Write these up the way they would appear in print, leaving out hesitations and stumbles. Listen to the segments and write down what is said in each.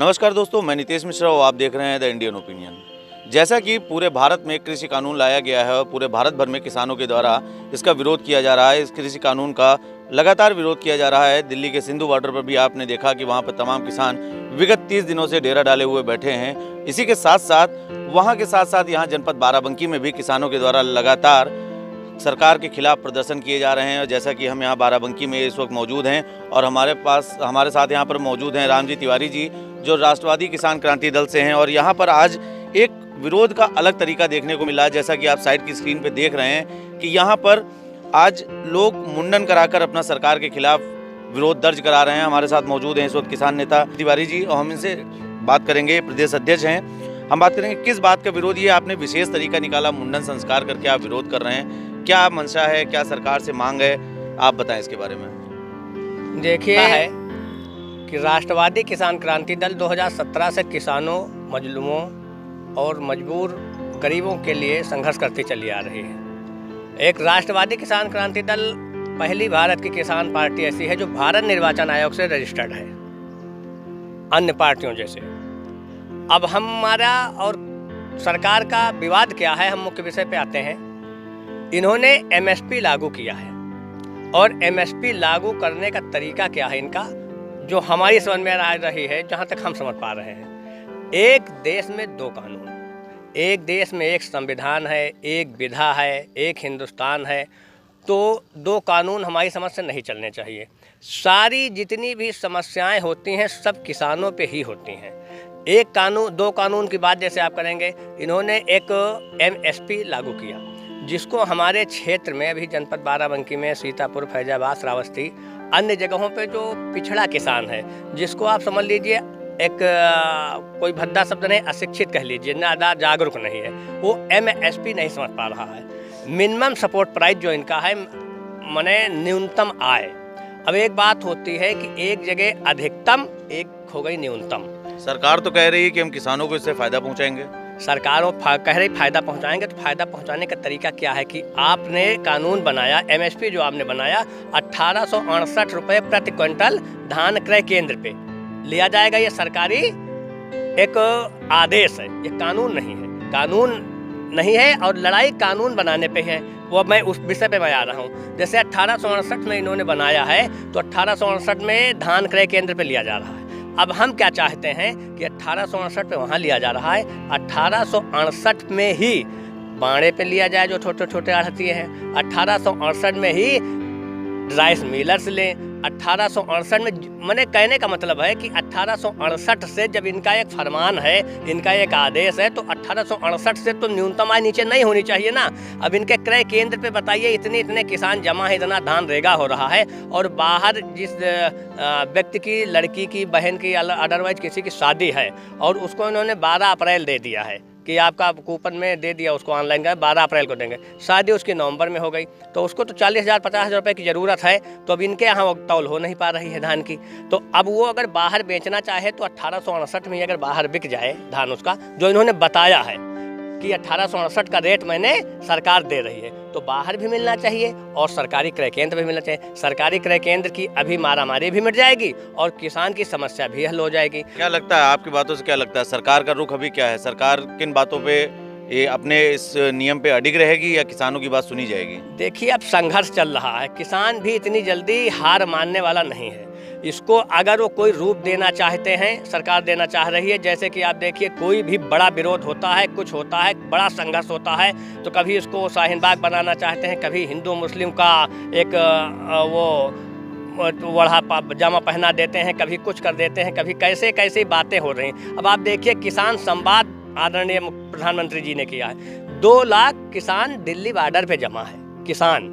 नमस्कार दोस्तों, मैं नितेश मिश्रा और आप देख रहे हैं द इंडियन ओपिनियन। जैसा कि पूरे भारत में कृषि कानून लाया गया है और पूरे भारत भर में किसानों के द्वारा इसका विरोध किया जा रहा है। इस कृषि कानून का लगातार विरोध किया जा रहा है। दिल्ली के सिंधु बॉर्डर पर भी आपने देखा कि वहाँ पर तमाम किसान विगत 30 दिनों से डेरा डाले हुए बैठे हैं। इसी के साथ साथ यहाँ जनपद बाराबंकी में भी किसानों के द्वारा लगातार सरकार के खिलाफ प्रदर्शन किए जा रहे हैं। और जैसा कि हम यहाँ बाराबंकी में इस वक्त मौजूद हैं और हमारे साथ यहाँ पर मौजूद हैं रामजी तिवारी जी, जो राष्ट्रवादी किसान क्रांति दल से हैं। और यहाँ पर आज एक विरोध का अलग तरीका देखने को मिला, जैसा कि आप साइड की स्क्रीन पे देख रहे हैं कि यहाँ पर आज लोग मुंडन कराकर अपना सरकार के खिलाफ विरोध दर्ज करा रहे हैं। हमारे साथ मौजूद हैं इस वक्त किसान नेता तिवारी जी और हम इनसे बात करेंगे। प्रदेश अध्यक्ष हैं, हम बात करेंगे किस बात का विरोध। ये आपने विशेष तरीका निकाला, मुंडन संस्कार करके आप विरोध कर रहे हैं, क्या मंशा है, क्या सरकार से मांग है, आप बताएं इसके बारे में। देखिए है कि राष्ट्रवादी किसान क्रांति दल 2017 से किसानों, मजलूमों और मजबूर गरीबों के लिए संघर्ष करती चली आ रही है। एक राष्ट्रवादी किसान क्रांति दल पहली भारत की किसान पार्टी ऐसी है जो भारत निर्वाचन आयोग से रजिस्टर्ड है, अन्य पार्टियों जैसे। अब हमारा और सरकार का विवाद क्या है, हम मुख्य विषय पे आते हैं। इन्होंने एमएसपी लागू किया है और एमएसपी लागू करने का तरीका क्या है इनका, जो हमारी समझ में आ रही है, जहाँ तक हम समझ पा रहे हैं। एक देश में दो कानून, एक देश में एक संविधान है, एक विधा है, एक हिंदुस्तान है, तो दो कानून हमारी समझ से नहीं चलने चाहिए। सारी जितनी भी समस्याएं होती हैं सब किसानों पे ही होती हैं। एक कानून, दो कानून की बात जैसे आप करेंगे, इन्होंने एक एमएसपी लागू किया जिसको हमारे क्षेत्र में अभी जनपद बाराबंकी में, सीतापुर, फैजाबाद, श्रावस्ती, अन्य जगहों पे जो पिछड़ा किसान है, जिसको आप समझ लीजिए एक कोई भद्दा शब्द नहीं, अशिक्षित कह लीजिए, ज़्यादा जागरूक नहीं है, वो एमएसपी नहीं समझ पा रहा है। मिनिमम सपोर्ट प्राइस जो इनका है, माने न्यूनतम आय। अब एक बात होती है कि एक जगह अधिकतम, एक हो गई न्यूनतम। सरकार तो कह रही है कि हम किसानों को इससे फ़ायदा पहुँचाएंगे। सरकार कह रही फ़ायदा पहुंचाएंगे, तो फ़ायदा पहुंचाने का तरीका क्या है कि आपने कानून बनाया, एमएसपी जो आपने बनाया 1868 रुपये प्रति क्विंटल धान क्रय केंद्र पे लिया जाएगा। ये सरकारी एक आदेश है, ये कानून नहीं है। कानून नहीं है और लड़ाई कानून बनाने पे है, वो मैं उस विषय पे मैं आ रहा हूँ। जैसे 1868 में इन्होंने बनाया है तो 1868 में धान क्रय केंद्र पे लिया जा रहा है। अब हम क्या चाहते हैं कि 1868 पे वहाँ लिया जा रहा है, 1868 में ही बाड़े पे लिया जाए जो छोटे छोटे आढ़ती हैं। 1868 में ही राइस मिलर्स लें। 1868 में, मैंने कहने का मतलब है कि 1868 से जब इनका एक फरमान है, इनका एक आदेश है, तो 1868 से तो न्यूनतम आय नीचे नहीं होनी चाहिए ना। अब इनके क्रय केंद्र पे बताइए इतने किसान जमा है, इतना धान रेगा हो रहा है, और बाहर जिस व्यक्ति की, लड़की की, बहन की, अदरवाइज किसी की शादी है और उसको इन्होंने 12 अप्रैल दे दिया है कि आपका कूपन में दे दिया, उसको ऑनलाइन का 12 अप्रैल को देंगे। शादी उसकी नवंबर में हो गई तो उसको तो 40,000 50,000 रुपये की ज़रूरत है, तो अब इनके यहाँ वो तौल हो नहीं पा रही है धान की। तो अब वो अगर बाहर बेचना चाहे तो 1868 में अगर बाहर बिक जाए धान उसका, जो इन्होंने बताया है कि 1868 का रेट मैंने सरकार दे रही है, तो बाहर भी मिलना चाहिए और सरकारी क्रय केंद्र भी मिलना चाहिए। सरकारी क्रय केंद्र की अभी मारामारी भी मिट जाएगी और किसान की समस्या भी हल हो जाएगी। क्या लगता है, आपकी बातों से क्या लगता है, सरकार का रुख अभी क्या है? सरकार किन बातों पे ये अपने इस नियम पे अडिग रहेगी या किसानों की बात सुनी जाएगी? देखिए, अब संघर्ष चल रहा है, किसान भी इतनी जल्दी हार मानने वाला नहीं है। इसको अगर वो कोई रूप देना चाहते हैं, सरकार देना चाह रही है, जैसे कि आप देखिए कोई भी बड़ा विरोध होता है, कुछ होता है, बड़ा संघर्ष होता है, तो कभी इसको शाहीन बाग बनाना चाहते हैं, कभी हिंदू मुस्लिम का एक वो वढ़ा पजामा पहना देते हैं, कभी कुछ कर देते हैं, कभी कैसे कैसे बातें हो रही हैं। अब आप देखिए किसान संवाद आदरणीय प्रधानमंत्री जी ने किया है, 2 लाख किसान दिल्ली बॉर्डर पे जमा है किसान,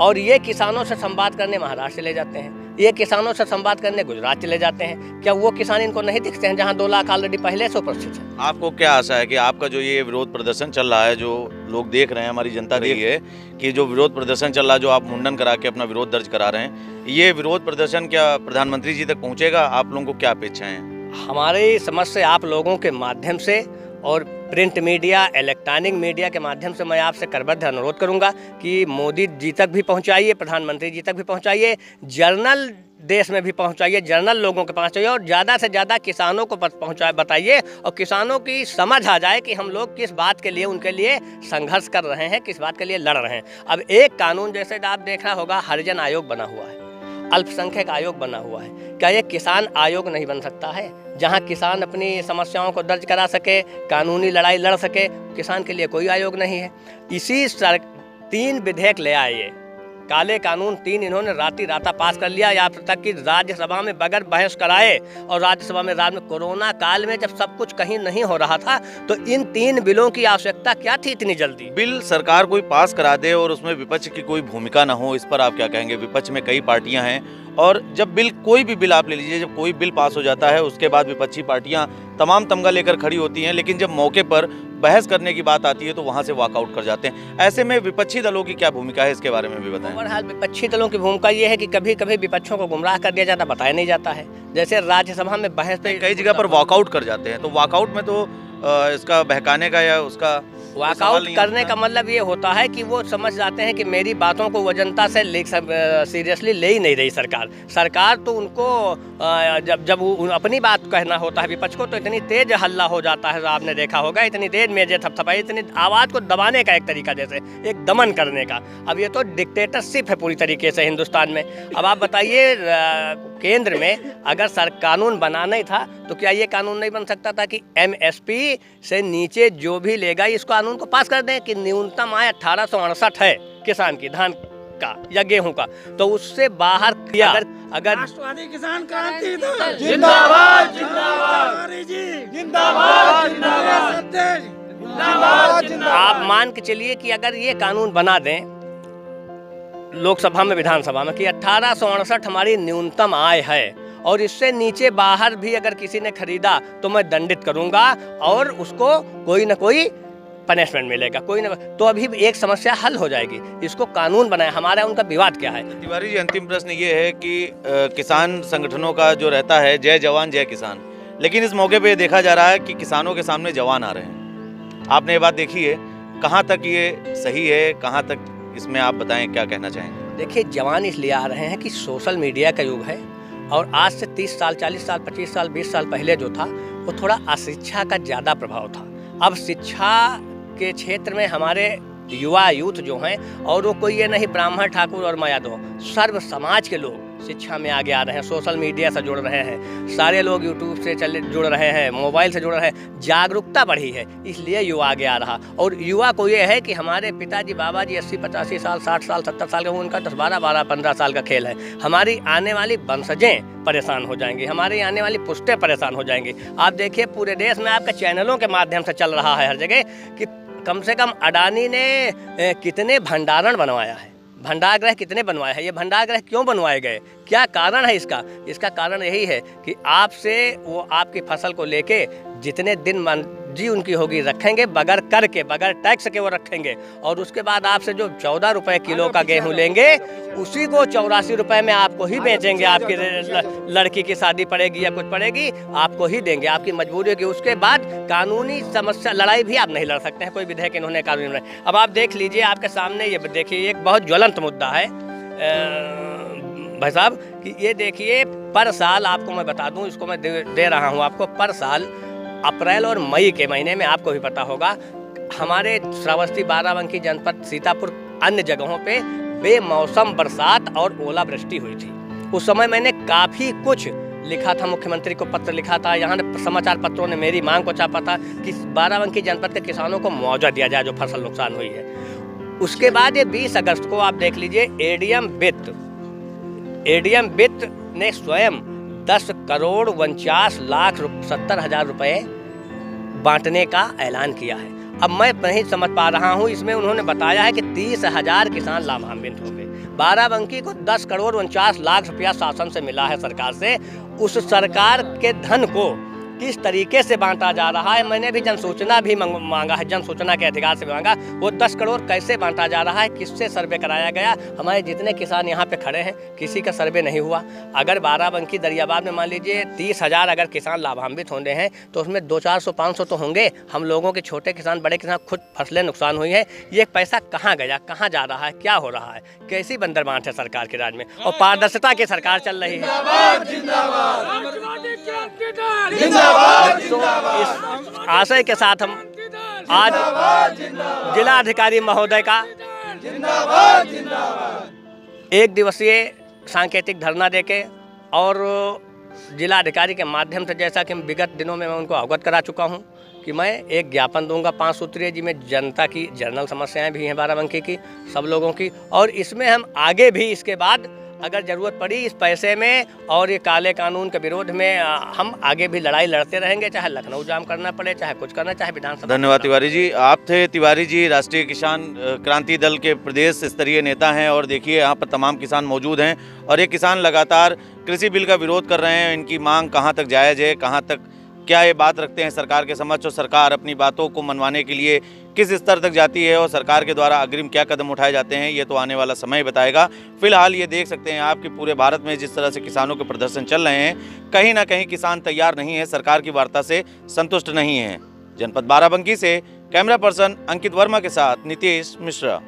और ये किसानों से संवाद करने महाराष्ट्र चले जाते हैं, ये किसानों से संवाद करने गुजरात चले जाते हैं। क्या वो किसान इनको नहीं दिखते हैं जहाँ 2 लाख ऑलरेडी पहले से उपस्थित है? आपको क्या आशा है कि आपका जो ये विरोध प्रदर्शन चल रहा है, जो लोग देख रहे हैं, हमारी जनता देख रही है कि जो विरोध प्रदर्शन चल रहा है, जो आप मुंडन करा के अपना विरोध दर्ज करा रहे हैं, ये विरोध प्रदर्शन क्या प्रधानमंत्री जी तक पहुँचेगा? आप लोगों को क्या अपेक्षाएं हैं? हमारी समझ से आप लोगों के माध्यम से और प्रिंट मीडिया, इलेक्ट्रॉनिक मीडिया के माध्यम से मैं आपसे करबद्ध अनुरोध करूंगा कि मोदी जी तक भी पहुंचाइए, प्रधानमंत्री जी तक भी पहुंचाइए। जर्नल देश में भी पहुंचाइए, जनरल लोगों के पहुंचाइए और ज़्यादा से ज़्यादा किसानों को पहुंचाए बताइए और किसानों की समझ आ जाए कि हम लोग किस बात के लिए उनके लिए संघर्ष कर रहे हैं, किस बात के लिए लड़ रहे हैं। अब एक कानून जैसे आप देखना होगा, हरिजन आयोग बना हुआ है, अल्पसंख्यक आयोग बना हुआ है, क्या ये किसान आयोग नहीं बन सकता है जहां किसान अपनी समस्याओं को दर्ज करा सके, कानूनी लड़ाई लड़ सके? किसान के लिए कोई आयोग नहीं है। इसी 3 विधेयक ले आए, ये काले कानून 3 इन्होंने राता पास कर लिया, यहाँ तक कि राज्यसभा में बगैर बहस कराए। और राज्यसभा में कोरोना काल में जब सब कुछ कहीं नहीं हो रहा था तो इन 3 बिलों की आवश्यकता क्या थी इतनी जल्दी? बिल सरकार कोई पास करा दे और उसमें विपक्ष की कोई भूमिका ना हो, इस पर आप क्या कहेंगे? विपक्ष में कई पार्टियां हैं और जब कोई भी बिल आप ले लीजिए, जब कोई बिल पास हो जाता है उसके बाद विपक्षी पार्टियां तमाम तमगा लेकर खड़ी होती हैं, लेकिन जब मौके पर बहस करने की बात आती है तो वहां से वॉकआउट कर जाते हैं। ऐसे में विपक्षी दलों की क्या भूमिका है, इसके बारे में भी बताएं। ओवरऑल विपक्षी दलों की भूमिका ये है कि कभी कभी विपक्षों को गुमराह कर दिया जाता, बताया नहीं जाता है। जैसे राज्यसभा में बहस पे कई जगह पर वॉकआउट कर जाते हैं, तो वॉकआउट में तो इसका बहकाने का या उसका वॉकआउट करने का मतलब ये होता है कि वो समझ जाते हैं कि मेरी बातों को वजनता से सीरियसली ले ही नहीं रही सरकार तो उनको जब अपनी बात कहना होता है विपक्ष को तो इतनी तेज हल्ला हो जाता है, आपने देखा होगा, इतनी तेज मेजें थपथपाई, इतनी आवाज़ को दबाने का एक तरीका, जैसे एक दमन करने का। अब ये तो डिक्टेटरशिप है पूरी तरीके से हिंदुस्तान में। अब आप बताइए, केंद्र में अगर कानून बनाना ही था तो क्या ये कानून नहीं बन सकता था कि MSP से नीचे जो भी लेगा इस कानून को पास कर दें कि न्यूनतम आय 1868 है किसान की, धान का या गेहूं का, तो उससे बाहर किया। अगर राष्ट्रवादी किसान क्रांति दल जिंदाबाद जिंदाबाद जिंदाबाद जिंदाबाद। आप मान के चलिए कि अगर ये कानून बना दें लोकसभा में, विधानसभा में, कि 1868 हमारी न्यूनतम आय है और इससे नीचे बाहर भी अगर किसी ने खरीदा तो मैं दंडित करूंगा और उसको कोई ना कोई पनिशमेंट मिलेगा, कोई ना, तो अभी एक समस्या हल हो जाएगी। इसको कानून बनाए, हमारा उनका विवाद क्या है? तिवारी जी, अंतिम प्रश्न ये है कि किसान संगठनों का जो रहता है जय जवान जय किसान, लेकिन इस मौके पे देखा जा रहा है कि किसानों के सामने जवान आ रहे हैं। आपने ये बात देखी है, कहाँ तक ये सही है, कहाँ तक इसमें आप बताएं, क्या कहना चाहेंगे? देखिए, जवान इसलिए आ रहे हैं कि सोशल मीडिया का युग है और आज से 30 साल 40 साल 25 साल 20 साल पहले जो था वो थोड़ा अशिक्षा का ज़्यादा प्रभाव था। अब शिक्षा के क्षेत्र में हमारे यूथ जो हैं, और वो कोई ये नहीं ब्राह्मण ठाकुर और मायादो, सर्व समाज के लोग शिक्षा में आगे आ रहे हैं, सोशल मीडिया से जुड़ रहे हैं, सारे लोग यूट्यूब से जुड़ रहे हैं, मोबाइल से जुड़ रहे हैं, जागरूकता बढ़ी है, इसलिए युवा आगे आ रहा। और युवा को ये है कि हमारे पिताजी बाबा जी 80-85 साल 60 साल 70 साल का, उनका 10-12-15 साल का खेल है। हमारी आने वाली वंशजें परेशान हो जाएंगी, हमारी आने वाली पुश्तें परेशान हो जाएंगी। आप देखिए, पूरे देश में आपके चैनलों के माध्यम से चल रहा है हर जगह कि कम से कम अडानी ने कितने भंडारण बनवाया है, भंडारगृह कितने बनवाए हैं, ये भंडारगृह क्यों बनवाए गए, क्या कारण है इसका? इसका कारण यही है कि आपसे वो आपकी फसल को लेके जितने दिन मर्जी उनकी होगी रखेंगे, बगैर कर के, बगैर टैक्स के वो रखेंगे, और उसके बाद आपसे जो 14 रुपये किलो का गेहूं लेंगे उसी को 84 रुपये में आपको ही बेचेंगे। आपकी लड़की की शादी पड़ेगी या कुछ पड़ेगी, आपको ही देंगे, आपकी मजबूरी होगी। उसके बाद कानूनी समस्या, लड़ाई भी आप नहीं लड़ सकते हैं, कोई विधेयक इन्होंने कानूनी बनाया। अब आप देख लीजिए, आपके सामने ये देखिए, एक बहुत ज्वलंत मुद्दा है भाई साहब, कि ये देखिए, पर साल आपको मैं बता दूं, इसको मैं दे रहा हूं आपको, पर साल अप्रैल और मई के महीने में आपको भी पता होगा, हमारे श्रावस्ती, बाराबंकी जनपद, सीतापुर, अन्य जगहों पे बेमौसम बरसात और ओलावृष्टि हुई थी। उस समय मैंने काफ़ी कुछ लिखा था, मुख्यमंत्री को पत्र लिखा था, यहाँ समाचार पत्रों ने मेरी मांग को छापा था कि बाराबंकी जनपद के किसानों को मुआवजा दिया जाए जो फसल नुकसान हुई है। उसके बाद ये 20 अगस्त को आप देख लीजिए, एडीएम वित्त ने स्वयं 10,49,70,000 रुपये बांटने का ऐलान किया है। अब मैं नहीं समझ पा रहा हूँ, इसमें उन्होंने बताया है कि 30,000 किसान लाभान्वित होंगे। बाराबंकी को 10,49,00,000 रुपया शासन से मिला है, सरकार से। उस सरकार के धन को किस तरीके से बांटा जा रहा है। मैंने भी जन सूचना भी मांगा है, जन सूचना के अधिकार से मांगा, वो 10 करोड़ कैसे बांटा जा रहा है, किससे सर्वे कराया गया। हमारे जितने किसान यहाँ पे खड़े हैं किसी का सर्वे नहीं हुआ। अगर बाराबंकी दरियाबाद में मान लीजिए 30,000 अगर किसान लाभान्वित होंगे हैं तो उसमें 200-400-500 तो होंगे हम लोगों के, छोटे किसान बड़े किसान, खुद फसलें नुकसान हुई हैं। ये पैसा कहाँ गया, कहाँ जा रहा है, क्या हो रहा है, कैसी बंदर बांट है सरकार के राज में, और पारदर्शिता की सरकार चल रही है। तो इस आशय के साथ हम आज जिला अधिकारी महोदय का एक दिवसीय सांकेतिक धरना देके और जिला अधिकारी के माध्यम से, जैसा कि विगत दिनों में मैं उनको अवगत करा चुका हूं कि मैं एक ज्ञापन दूंगा 5 सूत्रीय, जिसमें जनता की जनरल समस्याएं भी हैं बाराबंकी की, सब लोगों की, और इसमें हम आगे भी इसके बाद अगर ज़रूरत पड़ी इस पैसे में और ये काले कानून के विरोध में हम आगे भी लड़ाई लड़ते रहेंगे, चाहे लखनऊ जाम करना पड़े, चाहे कुछ करना, चाहे विधानसभा। धन्यवाद तिवारी जी। आप थे तिवारी जी, राष्ट्रीय किसान क्रांति दल के प्रदेश स्तरीय नेता हैं, और देखिए यहाँ पर तमाम किसान मौजूद हैं और ये किसान लगातार कृषि बिल का विरोध कर रहे हैं। इनकी मांग कहाँ तक जायज़ है, कहाँ तक क्या ये बात रखते हैं सरकार के समक्ष, और सरकार अपनी बातों को मनवाने के लिए किस स्तर तक जाती है और सरकार के द्वारा अग्रिम क्या कदम उठाए जाते हैं, ये तो आने वाला समय बताएगा। फिलहाल ये देख सकते हैं आप कि पूरे भारत में जिस तरह से किसानों के प्रदर्शन चल रहे हैं, कहीं ना कहीं किसान तैयार नहीं है, सरकार की वार्ता से संतुष्ट नहीं है। जनपद बाराबंकी से कैमरा पर्सन अंकित वर्मा के साथ नितेश मिश्रा।